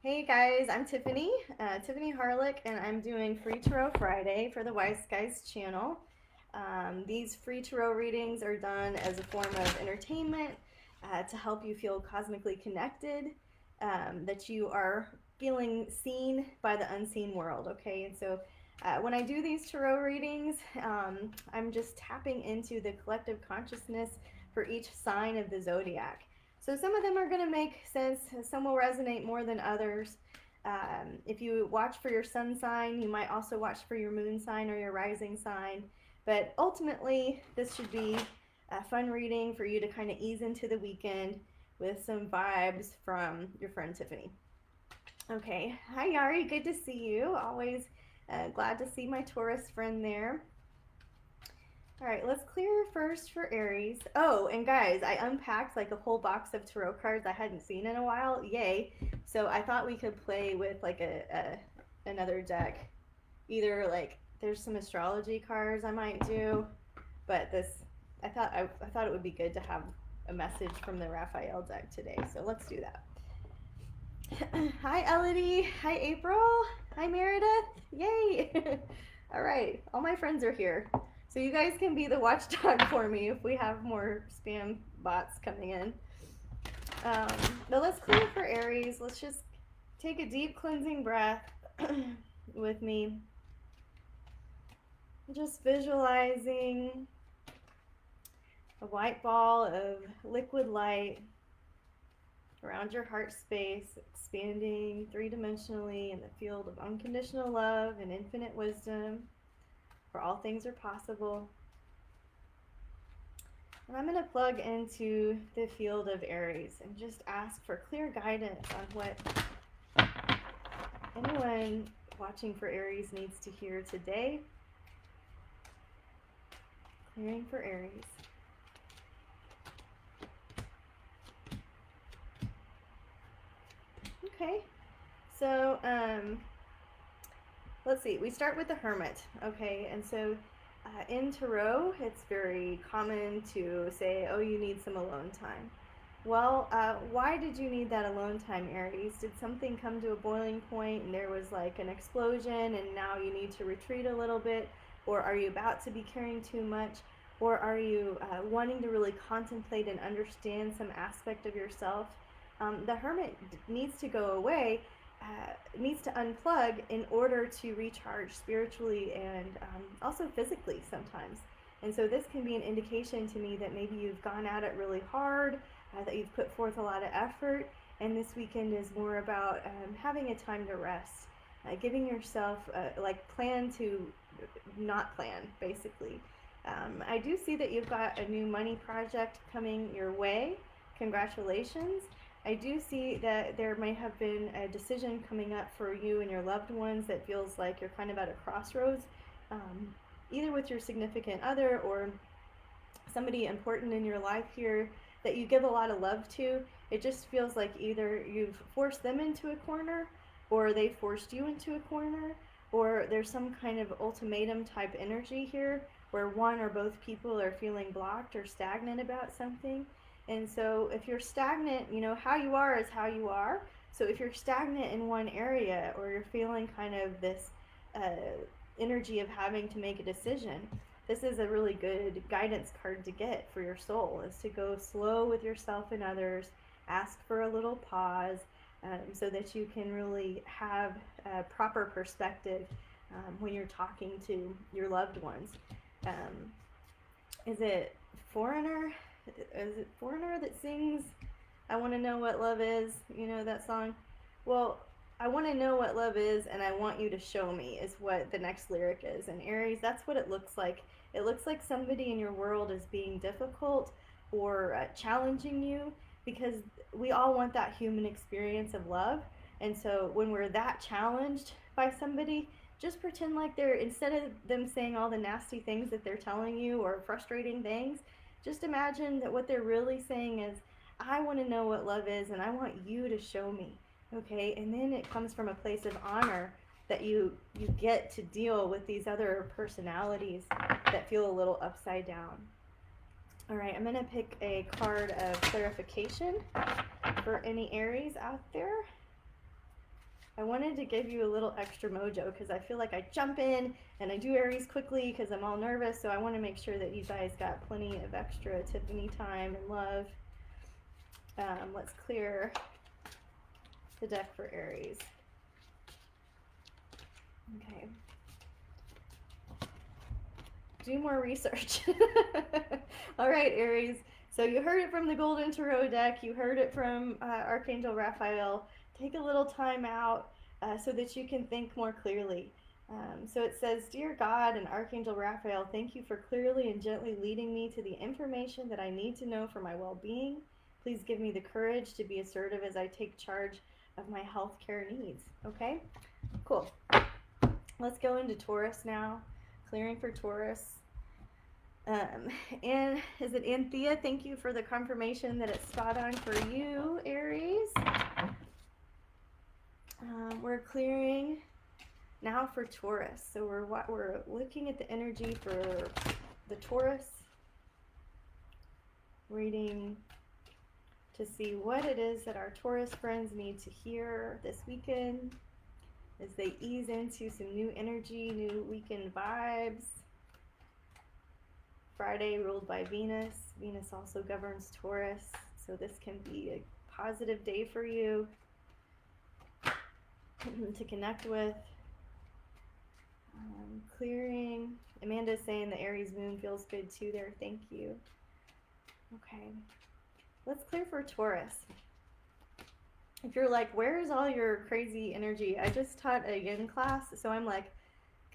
Hey guys, I'm Tiffany, Tiffany Harlick, and I'm doing Free Tarot Friday for the Wise Guys channel. These free tarot readings are done as a form of entertainment to help you feel cosmically connected, that you are feeling seen by the unseen world, okay? And so when I do these tarot readings, I'm just tapping into the collective consciousness for each sign of the zodiac. So some of them are going to make sense. Some will resonate more than others. If you watch for your sun sign, you might also watch for your moon sign or your rising sign. But ultimately, this should be a fun reading for you to kind of ease into the weekend with some vibes from your friend Tiffany. Okay, hi Yari, good to see you. Always glad to see my Taurus friend there. All right, let's clear first for Aries. Oh, and guys, I unpacked like a whole box of tarot cards I hadn't seen in a while. Yay. So I thought we could play with like another deck. Either like there's some astrology cards I might do, but I thought it would be good to have a message from the Raphael deck today. So let's do that. Hi Elodie. Hi April. Hi Meredith. Yay. All right, all my friends are here. So you guys can be the watchdog for me if we have more spam bots coming in. But let's clear for Aries. Let's just take a deep cleansing breath with me. Just visualizing a white ball of liquid light around your heart space, expanding three-dimensionally in the field of unconditional love and infinite wisdom, where all things are possible. And I'm going to plug into the field of Aries and just ask for clear guidance on what anyone watching for Aries needs to hear today. Clearing for Aries. Okay, so let's see. We start with the Hermit, okay? And so in Tarot, it's very common to say, oh, you need some alone time. Well, why did you need that alone time, Aries? Did something come to a boiling point and there was like an explosion and now you need to retreat a little bit? Or are you about to be caring too much? Or are you wanting to really contemplate and understand some aspect of yourself? The Hermit needs to go away, needs to unplug in order to recharge spiritually and also physically sometimes. And so this can be an indication to me that maybe you've gone at it really hard, that you've put forth a lot of effort, and this weekend is more about having a time to rest, giving yourself plan to not plan, basically. I do see that you've got a new money project coming your way. Congratulations. I do see that there may have been a decision coming up for you and your loved ones that feels like you're kind of at a crossroads, either with your significant other or somebody important in your life here that you give a lot of love to. It just feels like either you've forced them into a corner or they forced you into a corner, or there's some kind of ultimatum type energy here where one or both people are feeling blocked or stagnant about something. And so if you're stagnant, you know, how you are is how you are. So if you're stagnant in one area or you're feeling kind of this energy of having to make a decision, this is a really good guidance card to get for your soul, is to go slow with yourself and others, ask for a little pause so that you can really have a proper perspective when you're talking to your loved ones. Is it Foreigner? Is it Foreigner that sings I Want to Know What Love Is? You know that song? Well, I want to know what love is and I want you to show me is what the next lyric is. And Aries, that's what it looks like. It looks like somebody in your world is being difficult or challenging you, because we all want that human experience of love. And so when we're that challenged by somebody, just pretend like they're, instead of them saying all the nasty things that they're telling you or frustrating things, just imagine that what they're really saying is, I want to know what love is and I want you to show me. Okay, and then it comes from a place of honor that you get to deal with these other personalities that feel a little upside down. All right, I'm going to pick a card of clarification for any Aries out there. I wanted to give you a little extra mojo because I feel like I jump in and I do Aries quickly because I'm all nervous. So I want to make sure that you guys got plenty of extra Tiffany time and love. Let's clear the deck for Aries. Okay. Do more research. All right, Aries. So you heard it from the Golden Tarot deck. You heard it from Archangel Raphael. Take a little time out so that you can think more clearly. So it says, Dear God and Archangel Raphael, thank you for clearly and gently leading me to the information that I need to know for my well-being. Please give me the courage to be assertive as I take charge of my healthcare needs. Okay? Cool. Let's go into Taurus now. Clearing for Taurus. And is it Anthea? Thank you for the confirmation that it's spot on for you, Aries. We're clearing now for Taurus. So we're looking at the energy for the Taurus. Reading to see what it is that our Taurus friends need to hear this weekend as they ease into some new energy, new weekend vibes. Friday ruled by Venus. Venus also governs Taurus, so this can be a positive day for you to connect with. Clearing. Amanda's saying the Aries moon feels good too there. Thank you. Okay. Let's clear for Taurus. If you're like, where's all your crazy energy? I just taught a yin class, so I'm like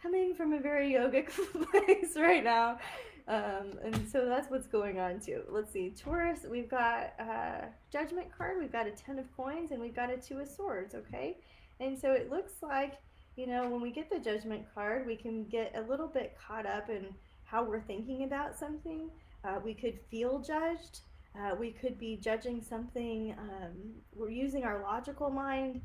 coming from a very yogic place right now. And so that's what's going on too. Let's see. Taurus, we've got a Judgment card, we've got a Ten of Coins, and we've got a Two of Swords, okay? And so it looks like, you know, when we get the Judgment card, we can get a little bit caught up in how we're thinking about something. We could feel judged. We could be judging something. We're using our logical mind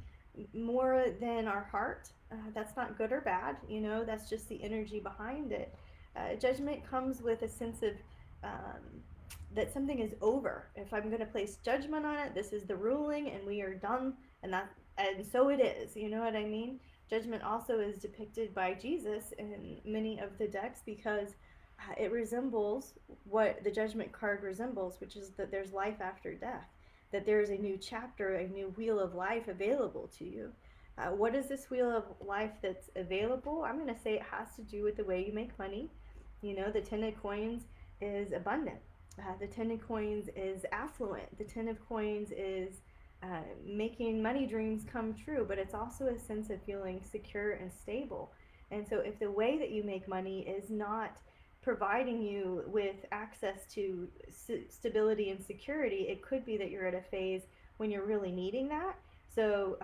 more than our heart. That's not good or bad, you know, that's just the energy behind it. Judgment comes with a sense of that something is over. If I'm going to place judgment on it, this is the ruling and we are done, and so it is, you know what I mean? Judgment also is depicted by Jesus in many of the decks because it resembles what the Judgment card resembles, which is that there's life after death, that there's a new chapter, a new wheel of life available to you. What is this wheel of life that's available? I'm going to say it has to do with the way you make money. You know, the Ten of Coins is abundant. The Ten of Coins is affluent. The Ten of Coins is making money dreams come true, but it's also a sense of feeling secure and stable. And so if the way that you make money is not providing you with access to stability and security, it could be that you're at a phase when you're really needing that. So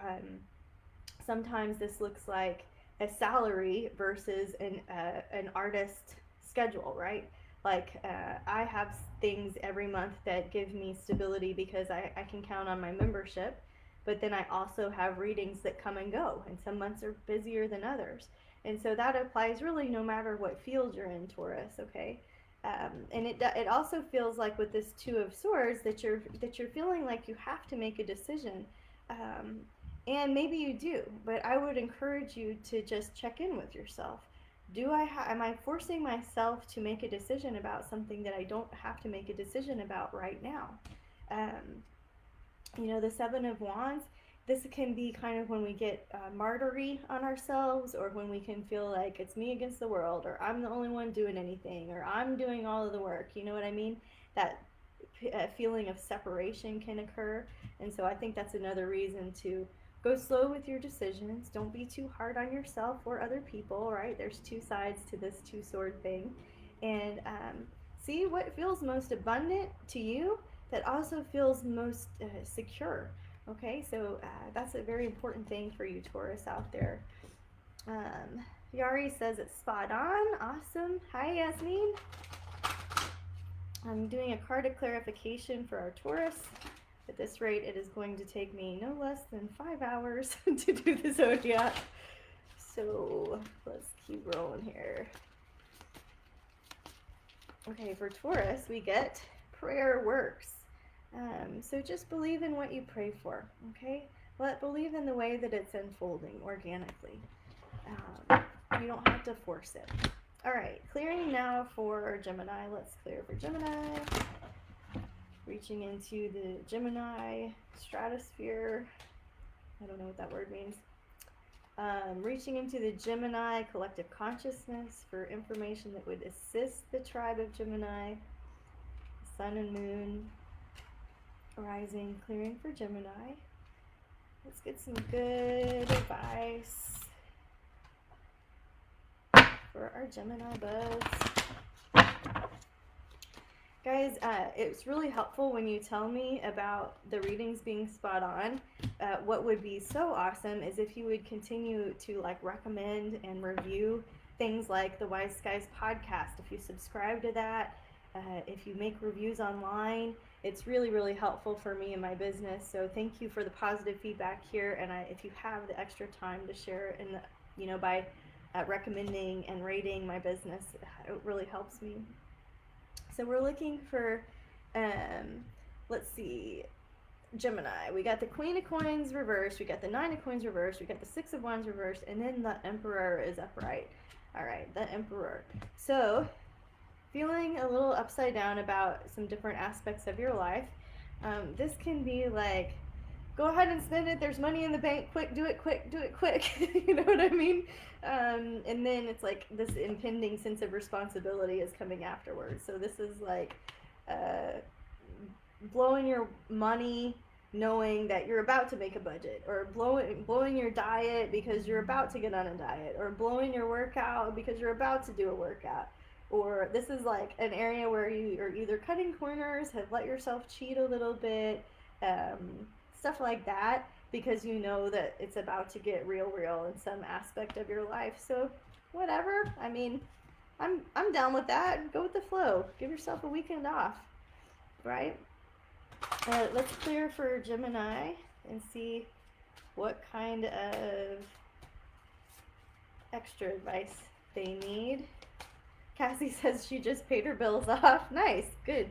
sometimes this looks like a salary versus an artist schedule, right? Like I have things every month that give me stability because I can count on my membership, but then I also have readings that come and go, and some months are busier than others. And so that applies really no matter what field you're in, Taurus, okay? And it also feels like with this Two of Swords that you're feeling like you have to make a decision. And maybe you do, but I would encourage you to just check in with yourself. Am I forcing myself to make a decision about something that I don't have to make a decision about right now? You know, the Seven of Wands, this can be kind of when we get martyry on ourselves, or when we can feel like it's me against the world, or I'm the only one doing anything, or I'm doing all of the work. You know what I mean? That feeling of separation can occur. And so I think that's another reason to go slow with your decisions. Don't be too hard on yourself or other people, right? There's two sides to this two-sword thing. And see what feels most abundant to you that also feels most secure. Okay, so that's a very important thing for you, Taurus, out there. Yari says it's spot on. Awesome. Hi, Yasmin. I'm doing a card of clarification for our Taurus. At this rate, it is going to take me no less than 5 hours to do the zodiac. So let's keep rolling here. Okay, for Taurus, we get prayer works. So just believe in what you pray for, okay? but believe in the way that it's unfolding organically. You don't have to force it. All right, clearing now for Gemini. Let's clear for Gemini. Reaching into the Gemini stratosphere. I don't know what that word means. Reaching into the Gemini collective consciousness for information that would assist the tribe of Gemini. Sun and Moon rising, clearing for Gemini. Let's get some good advice for our Gemini buds. Guys, it's really helpful when you tell me about the readings being spot on. What would be so awesome is if you would continue to like recommend and review things like the Wise Skies podcast. If you subscribe to that, if you make reviews online, it's really, really helpful for me and my business. So thank you for the positive feedback here. And if you have the extra time to share in the, by recommending and rating my business, it really helps me. So we're looking for, let's see, Gemini. We got the Queen of Coins reversed, we got the Nine of Coins reversed, we got the Six of Wands reversed, and then the Emperor is upright. All right, the Emperor. So feeling a little upside down about some different aspects of your life. This can be like, go ahead and spend it. There's money in the bank. Quick, do it quick, do it quick. You know what I mean? And then it's like this impending sense of responsibility is coming afterwards. So this is like blowing your money knowing that you're about to make a budget, or blowing your diet because you're about to get on a diet, or blowing your workout because you're about to do a workout. Or this is like an area where you are either cutting corners, have let yourself cheat a little bit, stuff like that, because you know that it's about to get real in some aspect of your life. So whatever, I mean, I'm down with that. Go with the flow. Give yourself a weekend off, right? Let's clear for Gemini and see what kind of extra advice they need. Cassie says she just paid her bills off. Nice, good.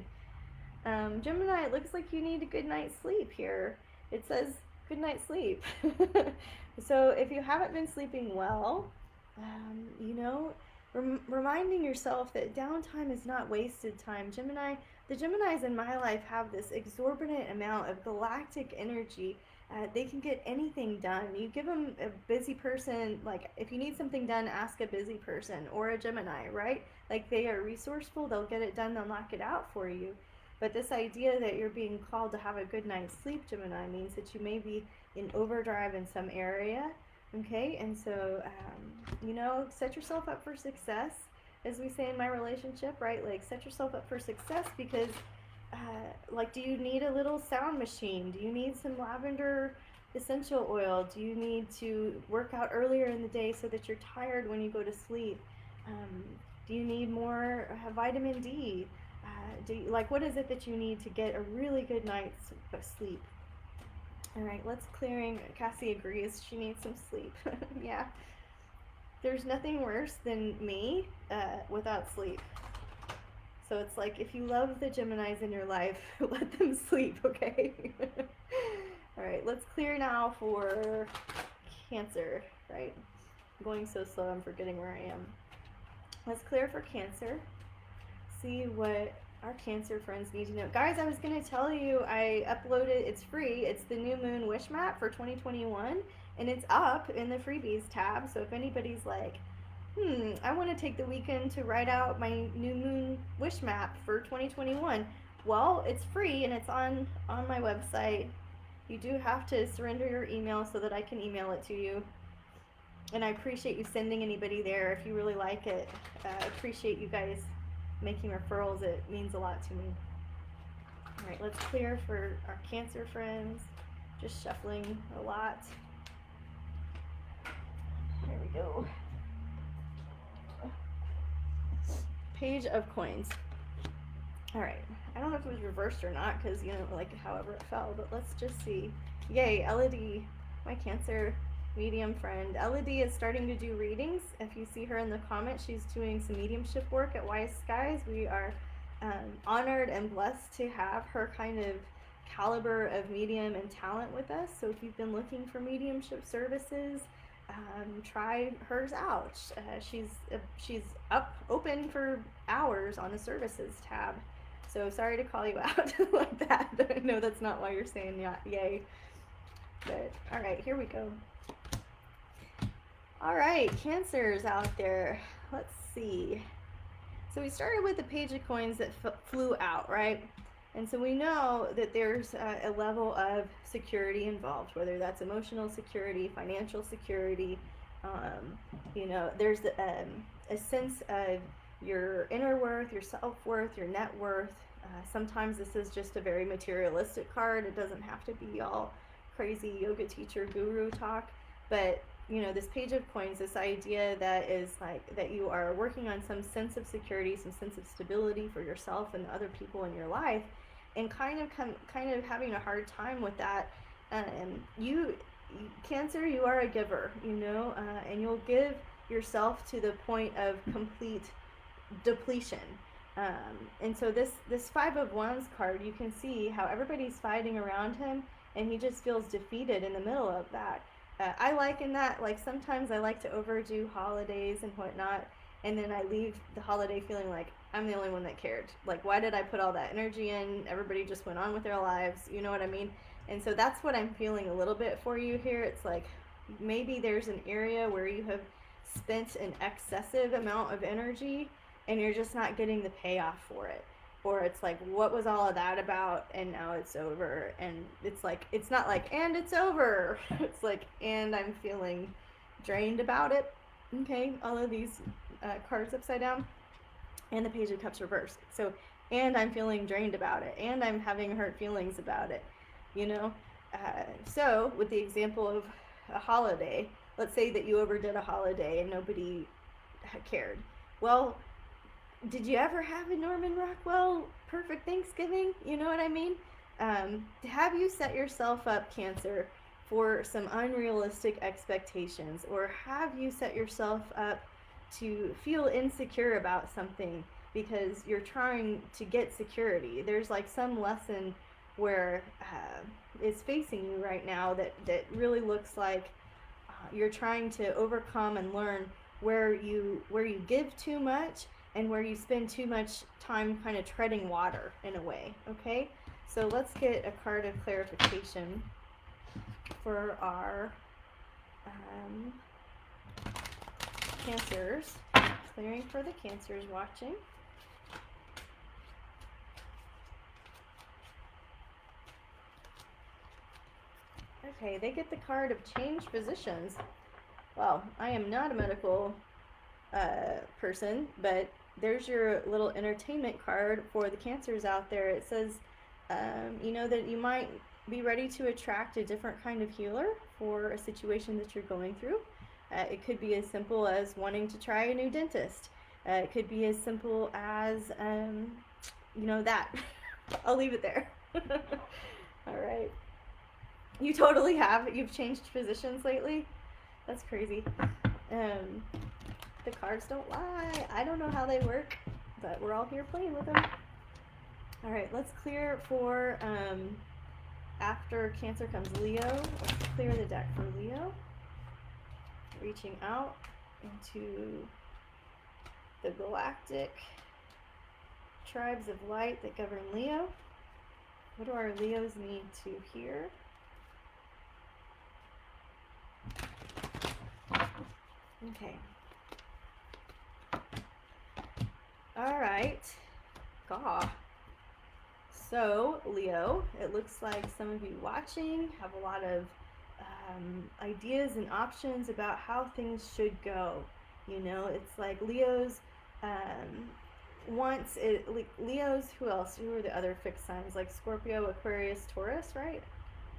Gemini, it looks like you need a good night's sleep here. It says good night's sleep. So if you haven't been sleeping well, reminding yourself that downtime is not wasted time. Gemini, the Geminis in my life have this exorbitant amount of galactic energy. They can get anything done. You give them a busy person, like if you need something done, ask a busy person or a Gemini, right? Like they are resourceful, they'll get it done, they'll knock it out for you. But this idea that you're being called to have a good night's sleep, Gemini, means that you may be in overdrive in some area, okay? And so, set yourself up for success, as we say in my relationship, right? Like set yourself up for success because do you need a little sound machine? Do you need some lavender essential oil? Do you need to work out earlier in the day so that you're tired when you go to sleep? Do you need more vitamin D? What is it that you need to get a really good night's sleep? All right, let's clearing. Cassie agrees she needs some sleep. Yeah. There's nothing worse than me without sleep. So it's like, if you love the Geminis in your life, let them sleep, okay? All right, let's clear now for Cancer, right? I'm going so slow, I'm forgetting where I am. Let's clear for Cancer. See what our Cancer friends need to know. Guys, I was going to tell you, I uploaded, it's free, it's the New Moon Wish Map for 2021, and it's up in the freebies tab. So if anybody's like, I want to take the weekend to write out my New Moon Wish Map for 2021. Well, it's free and it's on my website. You do have to surrender your email so that I can email it to you. And I appreciate you sending anybody there if you really like it. I appreciate you guys making referrals. It means a lot to me. All right, let's clear for our Cancer friends. Just shuffling a lot. There we go. Page of Coins. All right, I don't know if it was reversed or not because, however it fell, but let's just see. Yay, Elodie, my Cancer medium friend. Elodie is starting to do readings. If you see her in the comments, she's doing some mediumship work at Wise Skies. We are honored and blessed to have her kind of caliber of medium and talent with us. So if you've been looking for mediumship services, try hers out. She's open for hours on the services tab. So sorry to call you out like that. I know that's not why you're saying yay. But all right, here we go. All right, Cancers out there. Let's see. So we started with the Page of Coins that flew out, right? And so we know that there's a level of security involved, whether that's emotional security, financial security. You know, there's a sense of your inner worth, your self-worth, your net worth. Sometimes this is just a very materialistic card. It doesn't have to be all crazy yoga teacher guru talk, but you know, this Page of Coins, this idea that is like that you are working on some sense of security, some sense of stability for yourself and the other people in your life, and kind of having a hard time with that. You Cancer, you are a giver, you know, and you'll give yourself to the point of complete depletion. And so this Five of Wands card, you can see how everybody's fighting around him, and he just feels defeated in the middle of that. I liken that, like sometimes I like to overdo holidays and whatnot, and then I leave the holiday feeling like I'm the only one that cared. Like, why did I put all that energy in? Everybody just went on with their lives, you know what I mean? And so that's what I'm feeling a little bit for you here. It's like maybe there's an area where you have spent an excessive amount of energy and you're just not getting the payoff for it. Or it's like, what was all of that about? And now it's over. And it's like, it's not like, and it's over. It's like, and I'm feeling drained about it. Okay, all of these cards upside down. And the Page of Cups reversed. So, and I'm feeling drained about it. And I'm having hurt feelings about it. You know? So, with the example of a holiday, let's say that you overdid a holiday and nobody cared. Well, did you ever have a Norman Rockwell perfect Thanksgiving? You know what I mean? Have you set yourself up, Cancer, for some unrealistic expectations? Or have you set yourself up to feel insecure about something because you're trying to get security? There's like some lesson where is facing you right now that really looks like you're trying to overcome and learn where you give too much and where you spend too much time kind of treading water in a way, okay? So let's get a card of clarification for our Cancers. Clearing for the Cancers watching. Okay, they get the card of change positions. Well, I am not a medical person, but there's your little entertainment card for the Cancers out there. It says, you know, that you might be ready to attract a different kind of healer for a situation that you're going through. It could be as simple as wanting to try a new dentist. It could be as simple as, you know, that. I'll leave it there. All right. You totally have. You've changed positions lately. That's crazy. The cards don't lie. I don't know how they work, but we're all here playing with them. All right, let's clear for, after Cancer comes Leo. Let's clear the deck for Leo. Reaching out into the galactic tribes of light that govern Leo. What do our Leos need to hear? Okay. All right. Gah. So, Leo, it looks like some of you watching have a lot of ideas and options about how things should go. You know, it's like Leo's Leo's, who else? Who are the other fixed signs? Like Scorpio, Aquarius, Taurus, right?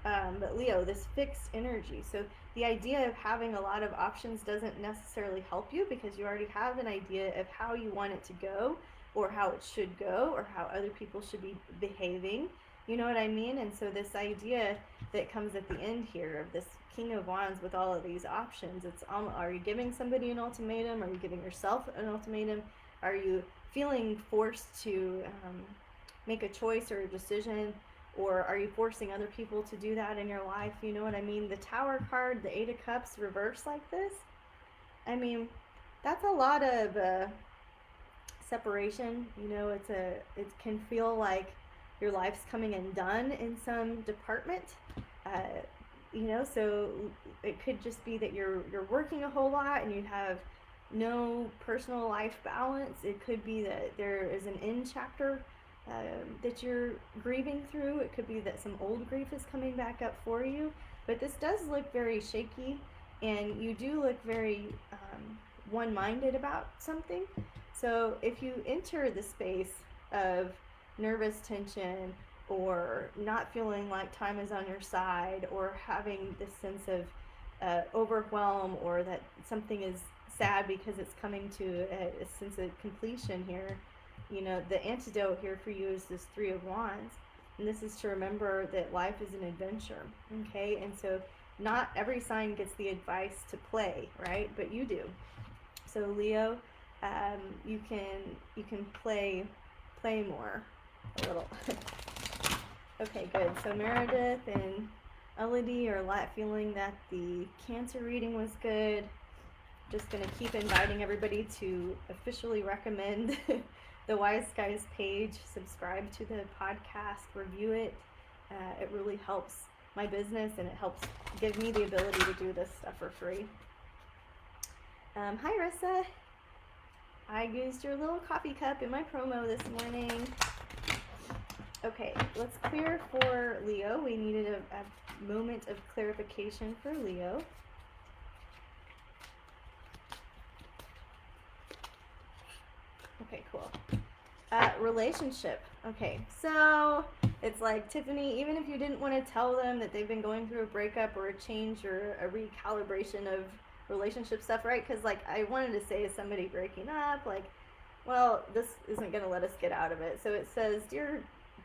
But Leo, this fixed energy. So the idea of having a lot of options doesn't necessarily help you because you already have an idea of how you want it to go or how it should go or how other people should be behaving. You know what I mean? And so this idea that comes at the end here of this King of Wands with all of these options, it's are you giving somebody an ultimatum? Are you giving yourself an ultimatum? Are you feeling forced to make a choice or a decision? Or are you forcing other people to do that in your life? You know what I mean? The Tower card, the Eight of Cups reversed like this. I mean, that's a lot of separation. You know, it can feel like your life's coming undone in some department. You know, so it could just be that you're working a whole lot and you have no personal life balance. It could be that there is an end chapter that you're grieving through. It could be that some old grief is coming back up for you. But this does look very shaky, and you do look very one-minded about something. So if you enter the space of nervous tension, or not feeling like time is on your side, or having this sense of overwhelm, or that something is sad because it's coming to a sense of completion here, you know, the antidote here for you is this Three of Wands. And this is to remember that life is an adventure, okay? And so not every sign gets the advice to play, right? But you do. So Leo, you can play more a little. Okay, good. So Meredith and Elodie are feeling that the Cancer reading was good. Just going to keep inviting everybody to officially recommend the Wise Skies page, subscribe to the podcast, review it. It really helps my business, and it helps give me the ability to do this stuff for free. Hi, Rissa. I used your little coffee cup in my promo this morning. Okay, let's clear for Leo. We needed a moment of clarification for Leo. Okay, cool. Relationship. Okay, so it's like, Tiffany, even if you didn't want to tell them that they've been going through a breakup or a change or a recalibration of relationship stuff, right? Because, like, I wanted to say, is somebody breaking up? Like, well, this isn't going to let us get out of it. So it says, Dear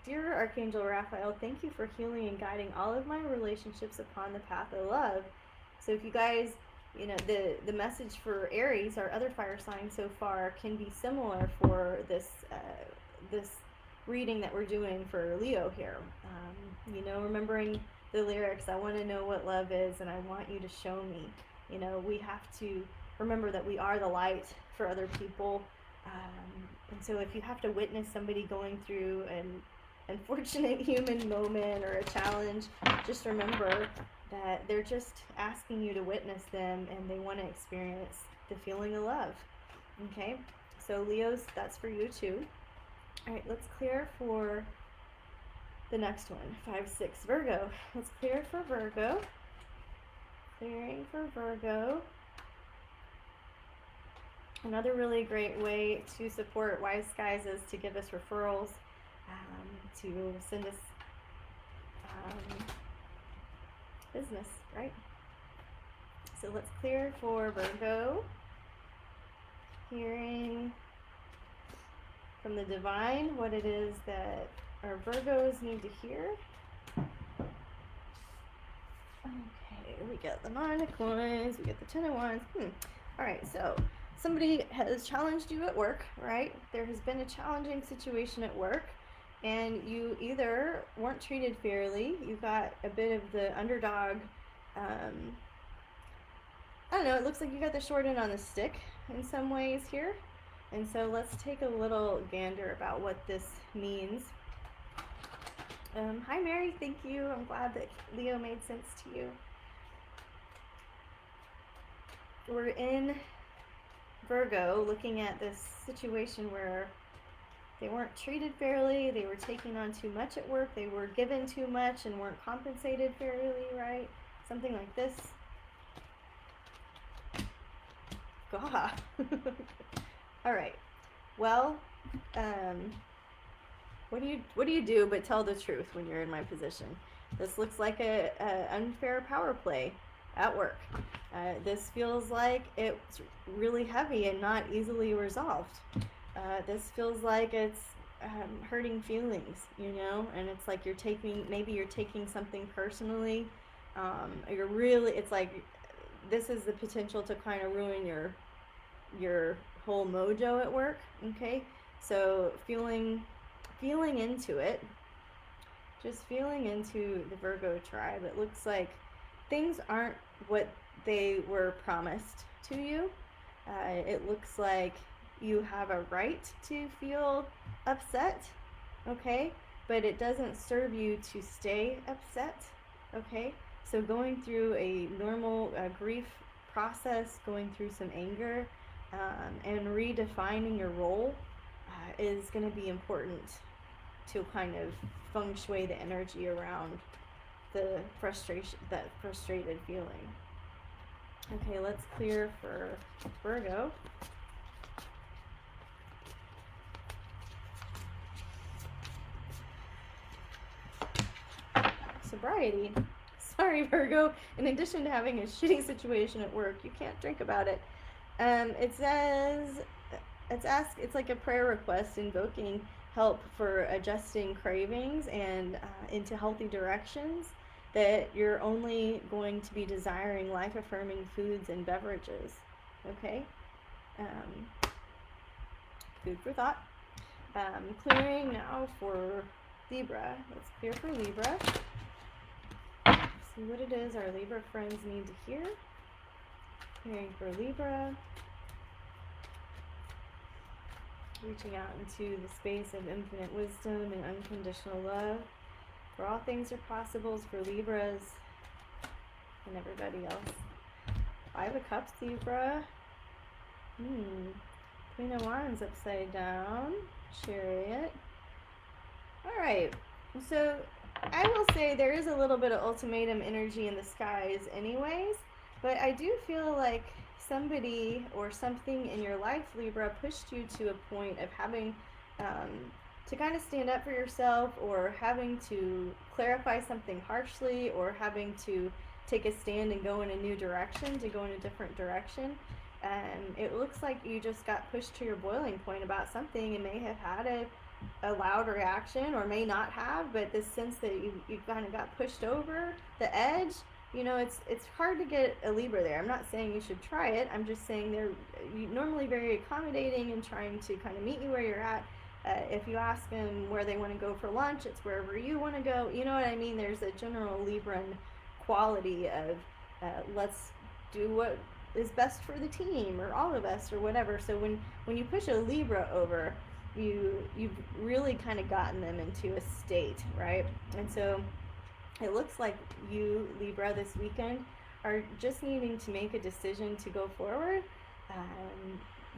Archangel Raphael, thank you for healing and guiding all of my relationships upon the path of love. So if you guys, you know, the message for Aries, our other fire sign so far, can be similar for this this reading that we're doing for Leo here. You know, remembering the lyrics, I want to know what love is, and I want you to show me. You know, we have to remember that we are the light for other people. And so if you have to witness somebody going through an unfortunate human moment or a challenge, just remember that they're just asking you to witness them, and they want to experience the feeling of love. Okay, so Leos, that's for you too. All right, let's clear for the next one, 5-6, Virgo. Let's clear for Virgo. Clearing for Virgo. Another really great way to support Wise Skies is to give us referrals, to send us business, right? So let's clear for Virgo. Hearing from the divine what it is that our Virgos need to hear. Okay, we got the Nine of Coins, we get the Ten of Wands. All right, so somebody has challenged you at work, right? There has been a challenging situation at work, and you either weren't treated fairly, you got a bit of the underdog, I don't know, it looks like you got the short end on the stick in some ways here. And so let's take a little gander about what this means. Hi Mary, thank you. I'm glad that Leo made sense to you. We're in Virgo looking at this situation where they weren't treated fairly, they were taking on too much at work, they were given too much and weren't compensated fairly, right? Something like this. God. All right. Well, what do you do but tell the truth when you're in my position? This looks like a unfair power play at work. This feels like it's really heavy and not easily resolved. This feels like it's hurting feelings, you know, and it's like maybe you're taking something personally. It's like this is the potential to kind of ruin your whole mojo at work. Okay, so feeling into it, just feeling into the Virgo tribe, it looks like things aren't what they were promised to you. It looks like you have a right to feel upset, okay? But it doesn't serve you to stay upset, okay? So going through a normal grief process, going through some anger, and redefining your role is going to be important to kind of feng shui the energy around the frustration, that frustrated feeling. Okay, let's clear for Virgo. Sobriety. Sorry, Virgo. In addition to having a shitty situation at work, you can't drink about it. It says it's like a prayer request invoking help for adjusting cravings and into healthy directions, that you're only going to be desiring life-affirming foods and beverages. Okay? Food for thought. Clearing now for Libra. Let's clear for Libra. See what it is our Libra friends need to hear. Clearing for Libra. Reaching out into the space of infinite wisdom and unconditional love. For all things are possibles for Libras and everybody else. 5 of Cups, Libra. Queen of Wands upside down. Chariot. Alright, so I will say there is a little bit of ultimatum energy in the skies anyways, but I do feel like somebody or something in your life, Libra, pushed you to a point of having to kind of stand up for yourself, or having to clarify something harshly, or having to take a stand and go in a new direction, to go in a different direction. It looks like you just got pushed to your boiling point about something and may have had a loud reaction, or may not have, but this sense that you kind of got pushed over the edge. You know, it's hard to get a Libra there. I'm not saying you should try it. I'm just saying they're normally very accommodating and trying to kind of meet you where you're at. If you ask them where they want to go for lunch, it's wherever you want to go. You know what I mean? There's a general Libran quality of let's do what is best for the team, or all of us, or whatever. So when you push a Libra over, you've really kind of gotten them into a state, right? And so it looks like you, Libra, this weekend are just needing to make a decision to go forward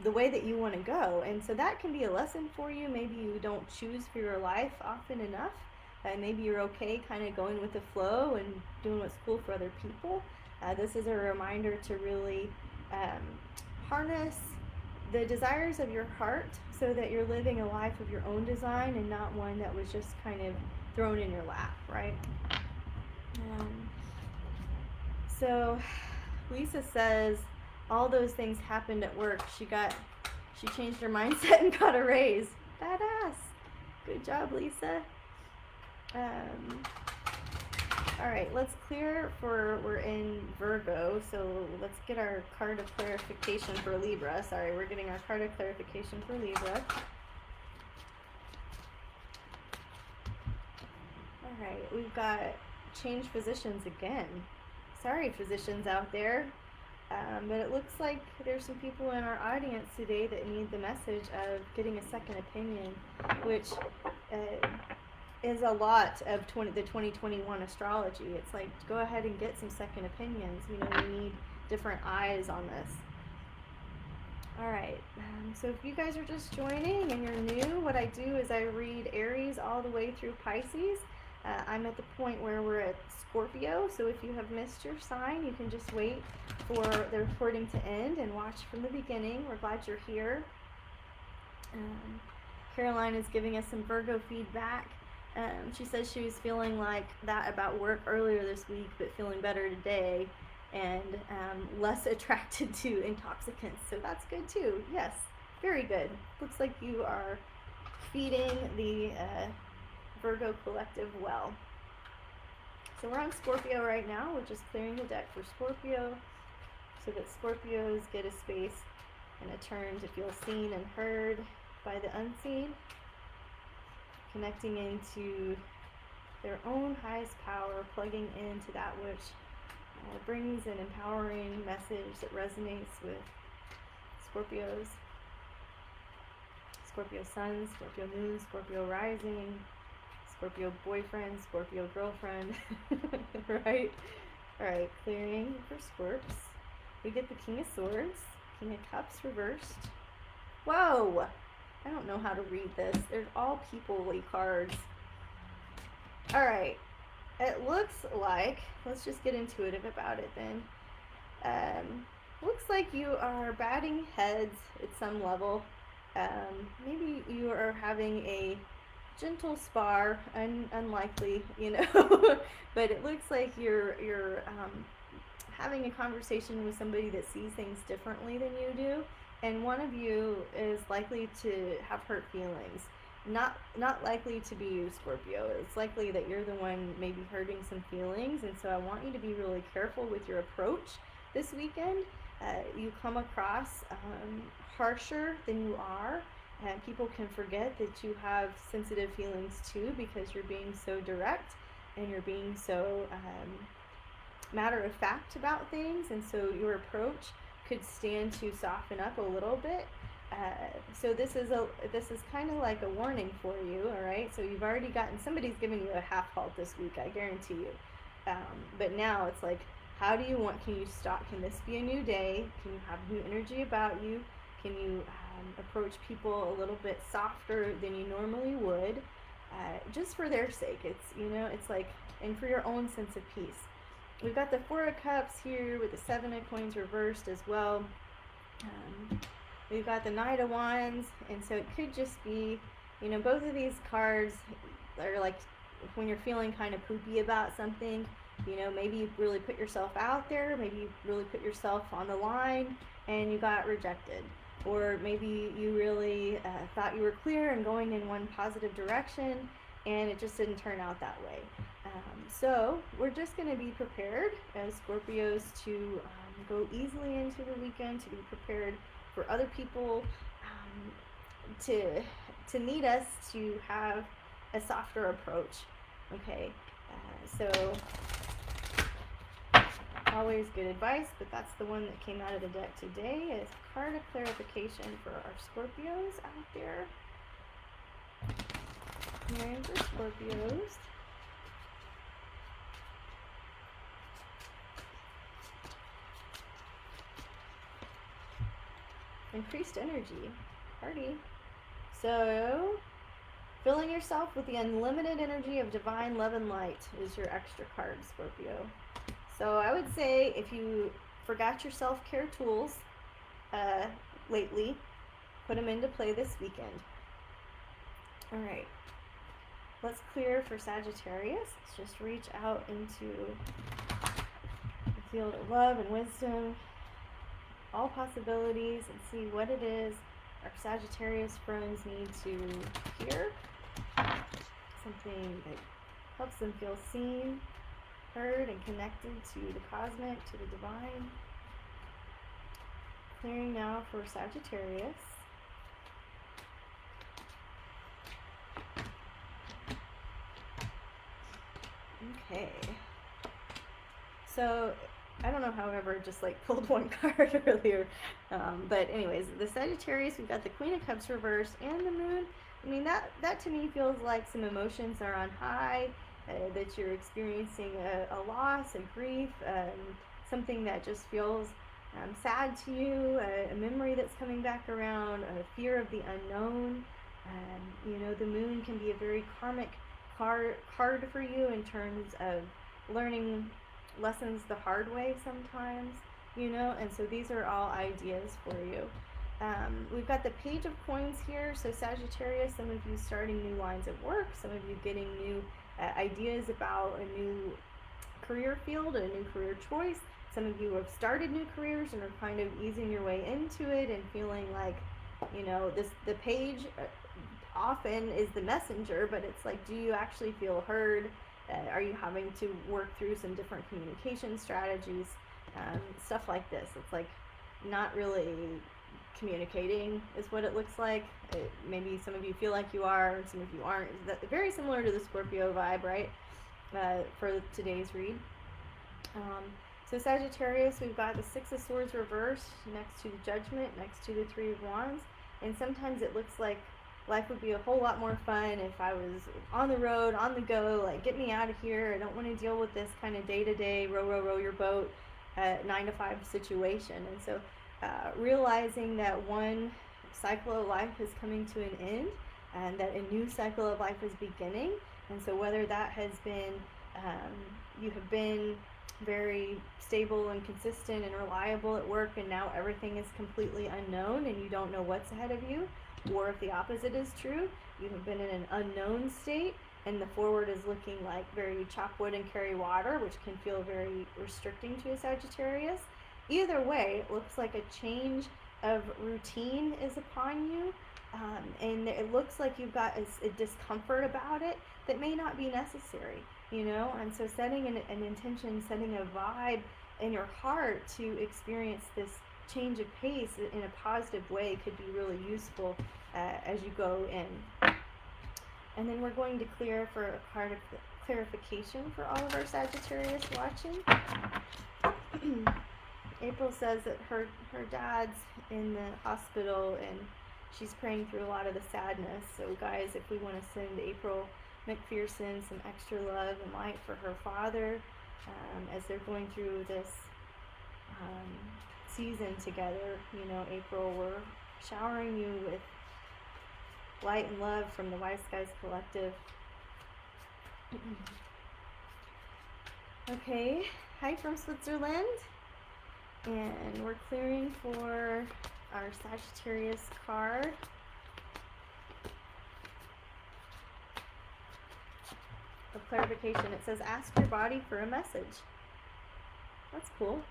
the way that you want to go. And so that can be a lesson for you. Maybe you don't choose for your life often enough. Maybe you're okay kind of going with the flow and doing what's cool for other people. This is a reminder to really harness the desires of your heart, so that you're living a life of your own design and not one that was just kind of thrown in your lap, right? So Lisa says all those things happened at work. She changed her mindset and got a raise. Badass. Good job, Lisa. All right, let's clear for, we're in Virgo, so let's get our card of clarification for Libra. Sorry, we're getting our card of clarification for Libra. All right, we've got change physicians again. Sorry, physicians out there. But it looks like there's some people in our audience today that need the message of getting a second opinion, which is a lot of the 2021 astrology. It's like, go ahead and get some second opinions. You know, we need different eyes on this. All right, so if you guys are just joining and you're new, what I do is I read Aries all the way through Pisces. I'm at the point where we're at Scorpio, so if you have missed your sign, you can just wait for the recording to end and watch from the beginning. We're glad you're here. Caroline is giving us some Virgo feedback. She says she was feeling like that about work earlier this week, but feeling better today, and less attracted to intoxicants. So that's good too. Yes, very good. Looks like you are feeding the Virgo collective well. So we're on Scorpio right now. We're just clearing the deck for Scorpio, so that Scorpios get a space and a turn to feel seen and heard by the unseen. Connecting into their own highest power, plugging into that which brings an empowering message that resonates with Scorpios, Scorpio sun, Scorpio moon, Scorpio rising, Scorpio boyfriend, Scorpio girlfriend, right? All right, clearing for Scorps. We get the King of Swords, King of Cups reversed. Whoa! I don't know how to read this. There's all people-y cards. All right. It looks like, let's just get intuitive about it then. Looks like you are batting heads at some level. Maybe you are having a gentle spar, unlikely, you know, but it looks like you're having a conversation with somebody that sees things differently than you do, and one of you is likely to have hurt feelings. Not likely to be you, Scorpio. It's likely that you're the one maybe hurting some feelings, and so I want you to be really careful with your approach this weekend. You come across harsher than you are, and people can forget that you have sensitive feelings too, because you're being so direct and you're being so matter of fact about things, and so your approach could stand to soften up a little bit. So this is kind of like a warning for you, all right? So you've already gotten, somebody's giving you a half halt this week, I guarantee you. But now it's like, how do you want, can you stop, can this be a new day? Can you have new energy about you? Can you approach people a little bit softer than you normally would? Just for their sake, it's, you know, it's like, and for your own sense of peace. We've got the Four of Cups here with the Seven of Coins reversed as well. We've got the Knight of Wands, and so it could just be, you know, both of these cards are like when you're feeling kind of poopy about something, you know, maybe you really put yourself out there, maybe you really put yourself on the line and you got rejected. Or maybe you really thought you were clear and going in one positive direction and it just didn't turn out that way. So we're just going to be prepared as Scorpios to go easily into the weekend, to be prepared for other people to need us to have a softer approach. Okay, so always good advice, but that's the one that came out of the deck today, is card of clarification for our Scorpios out there. Clearing for Scorpios. Increased energy. Party. So, filling yourself with the unlimited energy of divine love and light is your extra card, Scorpio. So I would say if you forgot your self-care tools lately, put them into play this weekend. All right. Let's clear for Sagittarius. Let's just reach out into the field of love and wisdom, all possibilities, and see what it is our Sagittarius friends need to hear. Something that helps them feel seen, heard, and connected to the cosmic, to the divine. Clearing now for Sagittarius. Okay. So I don't know, however, just like pulled one card earlier. But anyways, the Sagittarius, we've got the Queen of Cups reversed and the Moon. I mean, that to me feels like some emotions are on high, that you're experiencing a loss, a grief, something that just feels sad to you, a memory that's coming back around, a fear of the unknown. You know, the Moon can be a very karmic card for you in terms of learning lessons the hard way sometimes, you know, and so these are all ideas for you. We've got the Page of Coins here, so Sagittarius, some of you starting new lines of work, some of you getting new ideas about a new career field, a new career choice. Some of you have started new careers and are kind of easing your way into it and feeling like, you know, the page often is the messenger, but it's like, do you actually feel heard? Are you having to work through some different communication strategies? Stuff like this. It's like not really communicating is what it looks like. Maybe some of you feel like you are, and some of you aren't. Very similar to the Scorpio vibe, right? for today's read. So Sagittarius, we've got the Six of Swords reversed next to the Judgment, next to the Three of Wands. And sometimes it looks like life would be a whole lot more fun if I was on the road, on the go, like get me out of here. I don't want to deal with this kind of day-to-day row your boat 9-to-5 situation. And so realizing that one cycle of life is coming to an end and that a new cycle of life is beginning. And so whether that has been, you have been very stable and consistent and reliable at work, and now everything is completely unknown and you don't know what's ahead of you, or if the opposite is true, you have been in an unknown state and the forward is looking like very chop wood and carry water, which can feel very restricting to a Sagittarius. Either way, it looks like a change of routine is upon you, and it looks like you've got a discomfort about it that may not be necessary, you know. And so setting an intention, setting a vibe in your heart to experience this change of pace in a positive way could be really useful as you go in. And then we're going to clear for a card of clarification for all of our Sagittarius watching. April says that her dad's in the hospital and she's praying through a lot of the sadness. So guys, if we want to send April McPherson some extra love and light for her father as they're going through this season together, you know, April, we're showering you with light and love from the Wise Skies Collective. Okay, hi from Switzerland. And we're clearing for our Sagittarius card. Of clarification, it says, ask your body for a message. That's cool.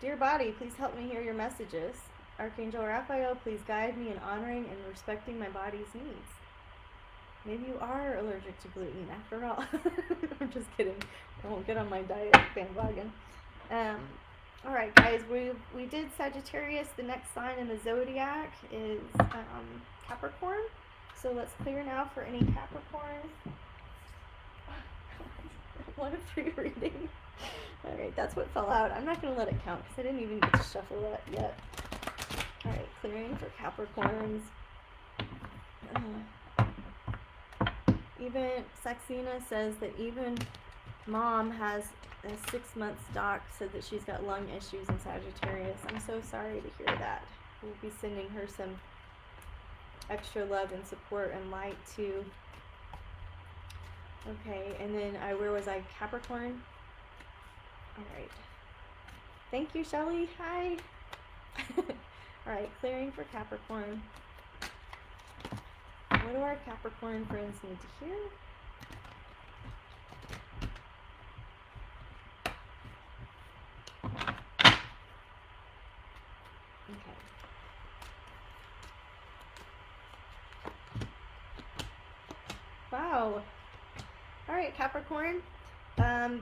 Dear body, please help me hear your messages. Archangel Raphael, please guide me in honoring and respecting my body's needs. Maybe you are allergic to gluten after all. I'm just kidding. I won't get on my diet bandwagon. All right, guys, we did Sagittarius. The next sign in the zodiac is Capricorn. So let's clear now for any Capricorns. 1 of 3 reading. All right, that's what fell out. I'm not going to let it count because I didn't even get to shuffle that yet. All right, clearing for Capricorns. Even Saxena says that even mom has a 6-month doc, said that she's got lung issues in Sagittarius. I'm so sorry to hear that. We'll be sending her some extra love and support and light too. Okay, and then where was I? Capricorn? All right. Thank you, Shelly. Hi. All right, clearing for Capricorn. What do our Capricorn friends need to hear? Okay. Wow. All right, Capricorn.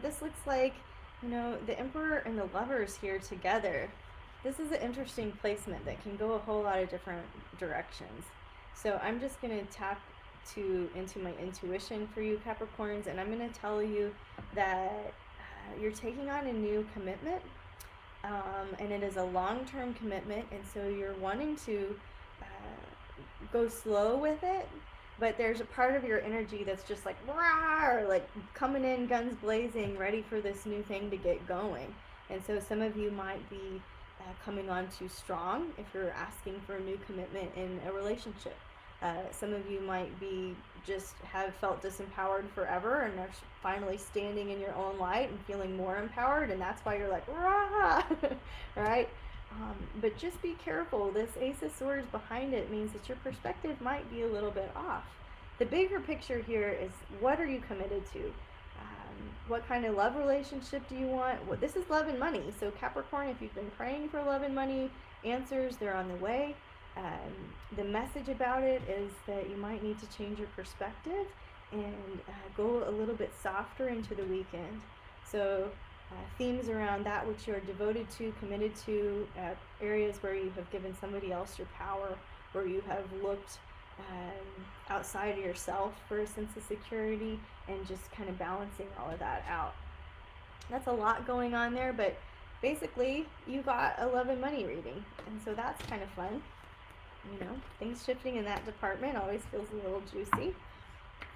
This looks like, you know, the Emperor and the Lovers here together. This is an interesting placement that can go a whole lot of different directions. So I'm just going to tap into my intuition for you, Capricorns, and I'm going to tell you that you're taking on a new commitment, and it is a long-term commitment, and so you're wanting to go slow with it, but there's a part of your energy that's just like, rah, or like coming in guns blazing, ready for this new thing to get going. And so some of you might be coming on too strong if you're asking for a new commitment in a relationship. Some of you might be just have felt disempowered forever and are finally standing in your own light and feeling more empowered, and that's why you're like, rah, right? But just be careful. This Ace of Swords behind it means that your perspective might be a little bit off. The bigger picture here is, what are you committed to? What kind of love relationship do you want? This is love and money. So Capricorn, if you've been praying for love and money answers, they're on the way. The message about it is that you might need to change your perspective and go a little bit softer into the weekend. So themes around that which you're devoted to, committed to, areas where you have given somebody else your power, where you have looked outside of yourself for a sense of security, and just kind of balancing all of that out. That's a lot going on there, but basically you got a love and money reading, and so that's kind of fun. You know, things shifting in that department always feels a little juicy.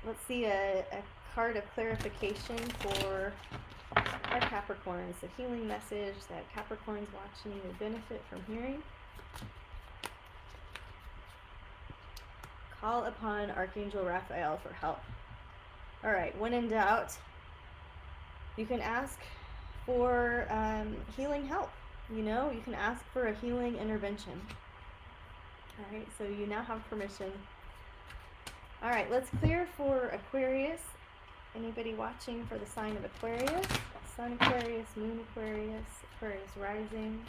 Let's see a card of clarification for our Capricorns, a healing message that Capricorns watching would benefit from hearing. Call upon Archangel Raphael for help. All right, when in doubt, you can ask for healing help. You know, you can ask for a healing intervention. All right, so you now have permission. All right, let's clear for Aquarius. Anybody watching for the sign of Aquarius? Sun Aquarius, Moon Aquarius, Aquarius rising,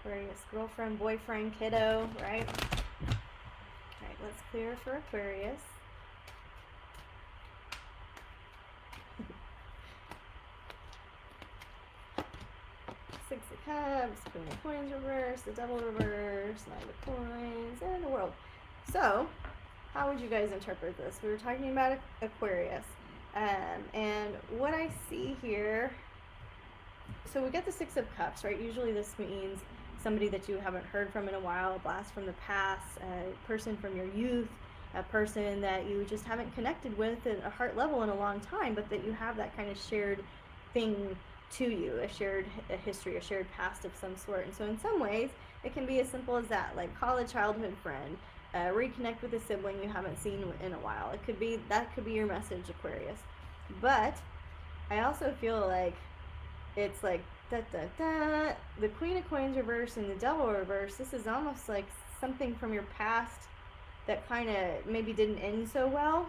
Aquarius girlfriend, boyfriend, kiddo, right? All right, let's clear for Aquarius. Six of Cups, Queen of Coins reverse, the Devil reverse, Knight of Coins, and the World. So, how would you guys interpret this? We were talking about Aquarius. And what I see here, so we get the Six of Cups, right? Usually this means somebody that you haven't heard from in a while, a blast from the past, a person from your youth, a person that you just haven't connected with at a heart level in a long time, but that you have that kind of shared thing to you, a shared history, a shared past of some sort. And so in some ways, it can be as simple as that, like call a childhood friend, reconnect with a sibling you haven't seen in a while. It could be, that could be your message, Aquarius. But I also feel like it's like the Queen of Coins reverse and the Devil reverse. This is almost like something from your past that kind of maybe didn't end so well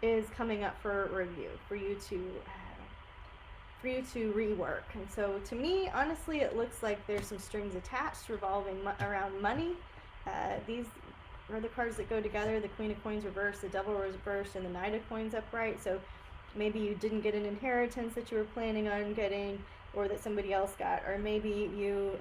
is coming up for review, for you to rework. And so to me, honestly, it looks like there's some strings attached revolving around money. These are the cards that go together, the Queen of Coins reversed, the Devil reversed, and the Knight of Coins upright. So maybe you didn't get an inheritance that you were planning on getting, or that somebody else got, or maybe you,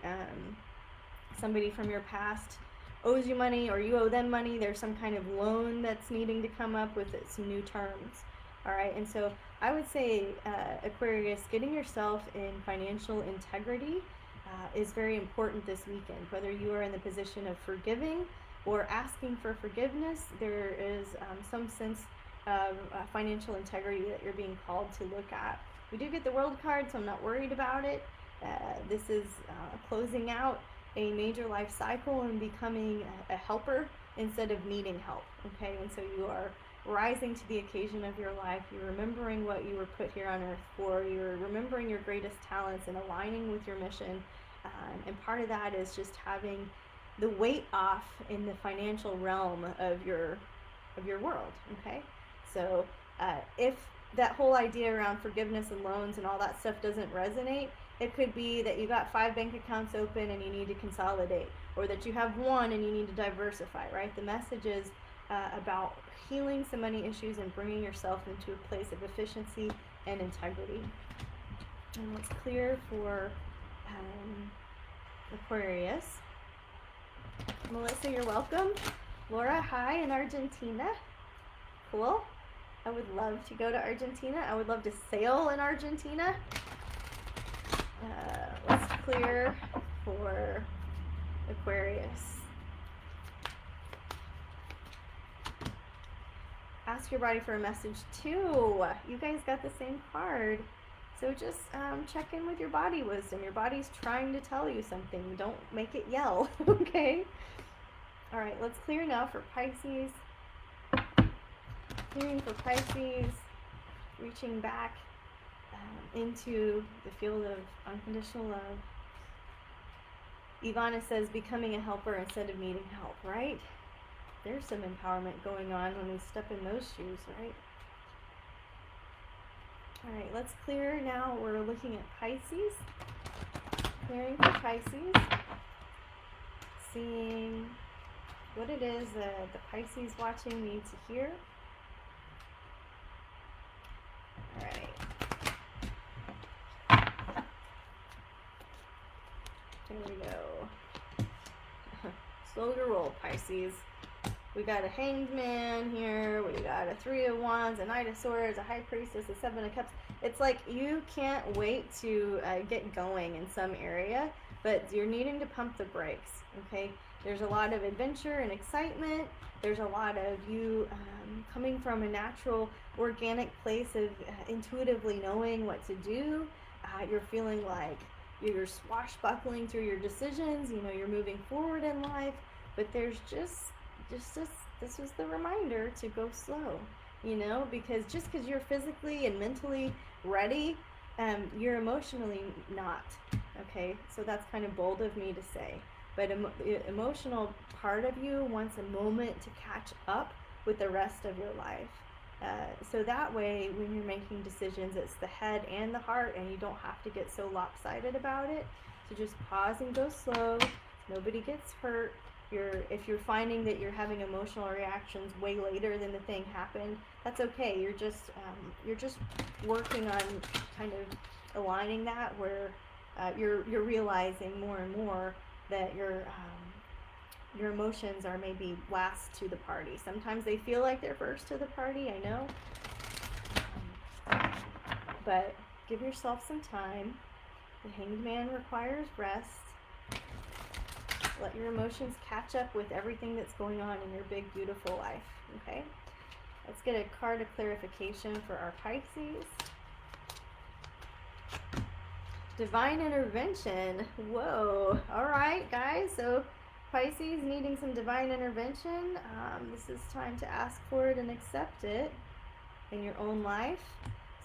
somebody from your past owes you money, or you owe them money. There's some kind of loan that's needing to come up with some new terms. All right, and so I would say, Aquarius, getting yourself in financial integrity is very important this weekend. Whether you are in the position of forgiving or asking for forgiveness, there is some sense of financial integrity that you're being called to look at. We do get the World card, so I'm not worried about it. This is closing out a major life cycle and becoming a helper instead of needing help, okay? And so you are rising to the occasion of your life. You're remembering what you were put here on earth for. You're remembering your greatest talents and aligning with your mission. And part of that is just having the weight off in the financial realm of your world, okay? So if that whole idea around forgiveness and loans and all that stuff doesn't resonate, it could be that you got 5 bank accounts open and you need to consolidate, or that you have one and you need to diversify, right? The message is about healing some money issues and bringing yourself into a place of efficiency and integrity. And let's clear for Aquarius. Melissa, you're welcome. Laura, hi in Argentina. Cool. I would love to go to Argentina. I would love to sail in Argentina. Let's clear for Aquarius. Ask your body for a message too. You guys got the same card. So just check in with your body wisdom. Your body's trying to tell you something. Don't make it yell, okay? All right, let's clear now for Pisces. Clearing for Pisces, reaching back into the field of unconditional love. Ivana says, becoming a helper instead of needing help, right? There's some empowerment going on when we step in those shoes, right? All right, let's clear now. We're looking at Pisces. Clearing for Pisces. Seeing what it is that the Pisces watching need to hear. All right. There we go. Slow your roll, Pisces. We got a Hanged Man here. We got a Three of Wands, a Knight of Swords, a High Priestess, a Seven of Cups. It's like you can't wait to get going in some area, but you're needing to pump the brakes, okay? There's a lot of adventure and excitement. There's a lot of you coming from a natural, organic place of intuitively knowing what to do. You're feeling like you're swashbuckling through your decisions. You know, you're moving forward in life, but there's just this was the reminder to go slow, you know, because just because you're physically and mentally ready, you're emotionally not, okay? So that's kind of bold of me to say, but the emotional part of you wants a moment to catch up with the rest of your life. So that way, when you're making decisions, it's the head and the heart, and you don't have to get so lopsided about it. So just pause and go slow. Nobody gets hurt. If you're finding that you're having emotional reactions way later than the thing happened, that's okay. You're just working on kind of aligning that, where you're realizing more and more that your emotions are maybe last to the party. Sometimes they feel like they're first to the party, I know. But give yourself some time. The Hanged Man requires rest. Let your emotions catch up with everything that's going on in your big, beautiful life, okay? Let's get a card of clarification for our Pisces. Divine intervention. Whoa. All right, guys. So Pisces needing some divine intervention. This is time to ask for it and accept it in your own life.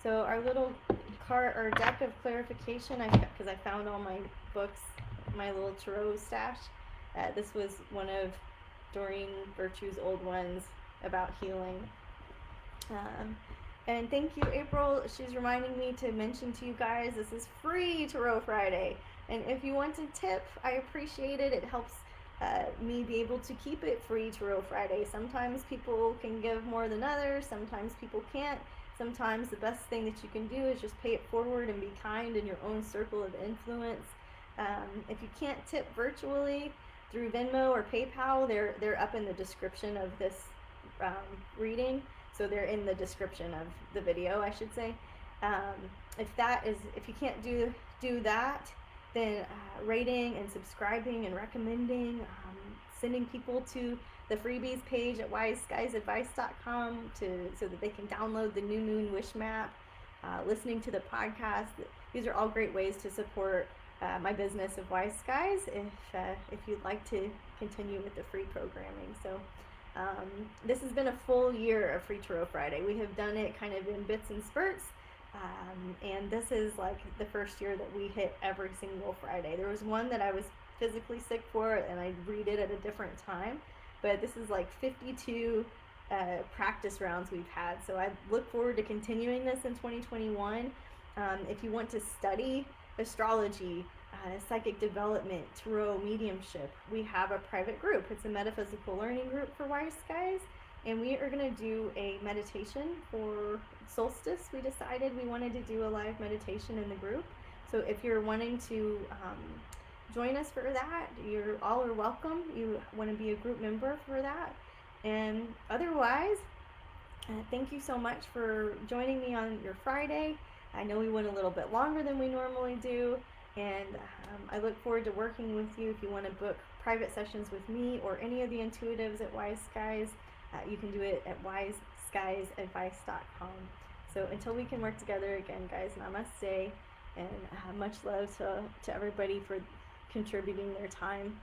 So our little card or deck of clarification, because I found all my books, my little tarot stash. This was one of Doreen Virtue's old ones about healing. And thank you, April. She's reminding me to mention to you guys, this is free Tarot Friday. And if you want to tip, I appreciate it. It helps me be able to keep it free Tarot Friday. Sometimes people can give more than others. Sometimes people can't. Sometimes the best thing that you can do is just pay it forward and be kind in your own circle of influence. If you can't tip virtually through Venmo or PayPal, they're up in the description of this reading. So they're in the description of the video, I should say. If you can't do that, then rating and subscribing and recommending, sending people to the freebies page at wiseguysadvice.com so that they can download the new moon wish map, listening to the podcast. These are all great ways to support my business of Wise Skies if you'd like to continue with the free programming. So this has been a full year of Free Tarot Friday. We have done it kind of in bits and spurts, and this is like the first year that we hit every single Friday. There was one that I was physically sick for, and I read it at a different time, but this is like 52 practice rounds we've had. So I look forward to continuing this in 2021. If you want to study astrology, psychic development, tarot, mediumship, we have a private group. It's a metaphysical learning group for Wise Skies, and we are going to do a meditation for solstice. We decided we wanted to do a live meditation in the group. So if you're wanting to join us for that, you're all are welcome. You want to be a group member for that. And otherwise, thank you so much for joining me on your Friday. I know we went a little bit longer than we normally do, and I look forward to working with you. If you want to book private sessions with me or any of the intuitives at Wise Skies, you can do it at wiseguysadvice.com. So until we can work together again, guys, namaste, and much love to everybody for contributing their time